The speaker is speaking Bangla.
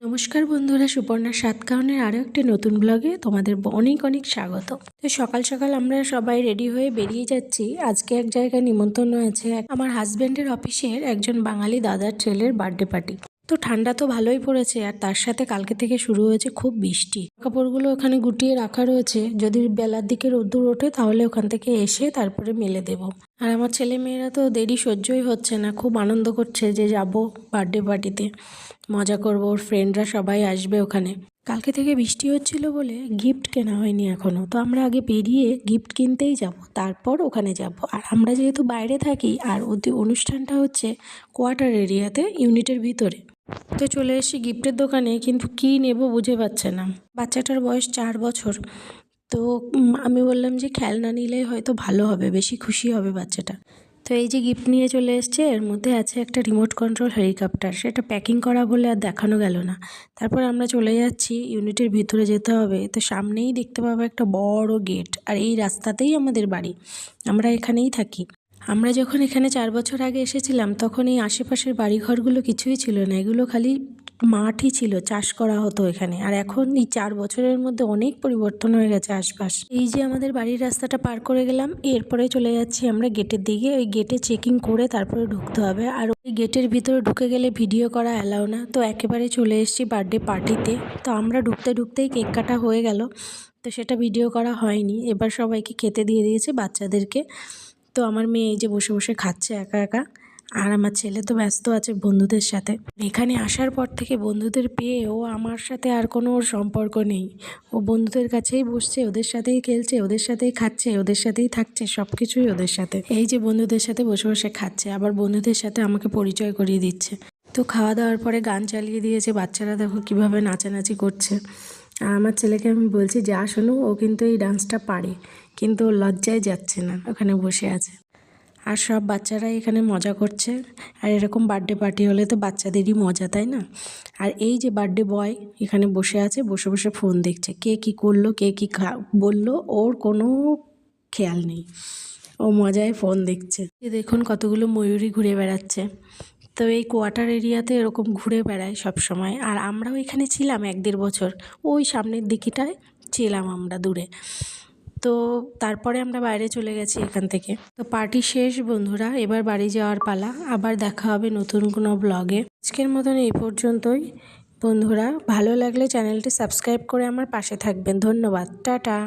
নমস্কার বন্ধুরা, সুপর্ণার সাতকাহনের আরও একটি নতুন ব্লগে তোমাদের অনেক অনেক স্বাগত। তো সকাল সকাল আমরা সবাই রেডি হয়ে বেরিয়ে যাচ্ছি। আজকে এক জায়গায় নিমন্ত্রণ আছে আমার হাজব্যান্ডের অফিসের একজন বাঙালি দাদার ছেলের বার্থডে পার্টি। তো ঠান্ডা তো ভালোই পড়েছে, আর তার সাথে কালকে থেকে শুরু হয়েছে খুব বৃষ্টি। কাপড়গুলো ওখানে গুটিয়ে রাখা রয়েছে, যদি বেলার দিকে রোদ্দুর ওঠে তাহলে ওখান থেকে এসে তারপরে মেলে দেব। আর আমার ছেলে মেয়েরা তো দেরি সহ্যই হচ্ছে না, খুব আনন্দ করছে যে যাব বার্থডে পার্টিতে, মজা করব, ওর ফ্রেন্ডরা সবাই আসবে ওখানে। কালকে থেকে বৃষ্টি হচ্ছিল বলে গিফট কেনা হয়নি এখনও, তো আমরা আগে বেরিয়ে গিফট কিনতেই যাব, তারপর ওখানে যাব। আর আমরা যেহেতু বাইরে থাকি আর ওদের অনুষ্ঠানটা হচ্ছে কোয়ার্টার এরিয়াতে, ইউনিটের ভিতরে, তো চলে এসেছি গিফটের দোকানে, কিন্তু কী নেব বুঝে পাচ্ছে না। বাচ্চাটার বয়স 4 বছর। তো আমি বললাম যে খেলনা নিলেই হয়তো ভালো হবে, বেশি খুশি হবে বাচ্চাটা। তো এই যে গিফট নিয়ে চলে এসছে, এর মধ্যে আছে একটা রিমোট কন্ট্রোল হেলিকপ্টার, সেটা প্যাকিং করা বলে আর দেখানো গেল না। তারপর আমরা চলে যাচ্ছি, ইউনিটের ভিতরে যেতে হবে। তো সামনেই দেখতে পাবো একটা বড় গেট, আর এই রাস্তাতেই আমাদের বাড়ি, আমরা এখানেই থাকি। আমরা যখন এখানে 4 বছর আগে এসেছিলাম তখন এই আশেপাশের বাড়িঘরগুলো কিছুই ছিল না, এগুলো খালি মাঠই ছিল, চাষ করা হতো এখানে। আর এখন এই 4 বছরের মধ্যে অনেক পরিবর্তন হয়ে গেছে আশপাশ। এই যে আমাদের বাড়ির রাস্তাটা পার করে গেলাম, এরপরে চলে যাচ্ছি আমরা গেটের দিকে। ওই গেটে চেকিং করে তারপরে ঢুকতে হবে, আর ওই গেটের ভিতরে ঢুকে গেলে ভিডিও করা অ্যালাউ না। তো একেবারে চলে এসেছি বার্থডে পার্টিতে। তো আমরা ঢুকতেই কেক কাটা হয়ে গেল, তো সেটা ভিডিও করা হয়নি। এবার সবাইকে খেতে দিয়ে দিয়েছে, বাচ্চাদেরকে। তো আমার মেয়ে এই যে বসে বসে খাচ্ছে একা একা, আর আমার ছেলে তো ব্যস্ত আছে বন্ধুদের সাথে। এখানে আসার পর থেকে বন্ধুদের পেয়ে ও আমার সাথে আর কোনো ওর সম্পর্ক নেই। ও বন্ধুদের কাছেই বসছে, ওদের সাথেই খেলছে, ওদের সাথেই খাচ্ছে, ওদের সাথেই থাকছে, সব কিছুই ওদের সাথে। এই যে বন্ধুদের সাথে বসে বসে খাচ্ছে, আবার বন্ধুদের সাথে আমাকে পরিচয় করিয়ে দিচ্ছে। তো খাওয়া দাওয়ার পরে গান চালিয়ে দিয়েছে, বাচ্চারা দেখো কীভাবে নাচানাচি করছে। আর আমার ছেলেকে আমি বলছি যা শোনো, ও কিন্তু এই ডান্সটা পারে, কিন্তু ওর লজ্জায় যাচ্ছে না, ওখানে বসে আছে। আর সব বাচ্চারাই এখানে মজা করছে। আর এরকম বার্থডে পার্টি হলে তো বাচ্চাদেরই মজা, তাই না? আর এই যে বার্থডে বয় এখানে বসে আছে, বসে বসে ফোন দেখছে, কে কী করলো, কে কী বললো, ওর কোনো খেয়াল নেই, ও মজায় ফোন দেখছে। দেখুন কতগুলো ময়ূরী ঘুরে বেড়াচ্ছে। তো এই কোয়ার্টার এরিয়াতে এরকম ঘুরে বেড়ায় সব সময়। আর আমরাও এখানে ছিলাম 1-1.5 বছর, ওই সামনের দিকটায় ছিলাম আমরা দূরে। তো তারপরে আমরা বাইরে চলে গেছি এখান থেকে। তো পার্টি শেষ বন্ধুরা, এবার বাড়ি যাওয়ার পালা। আবার দেখা হবে নতুন কোনো ব্লগে। আজকের মতন এই পর্যন্তই বন্ধুরা। ভালো লাগলে চ্যানেলটি সাবস্ক্রাইব করে আমার পাশে থাকবেন। ধন্যবাদ, টাটা।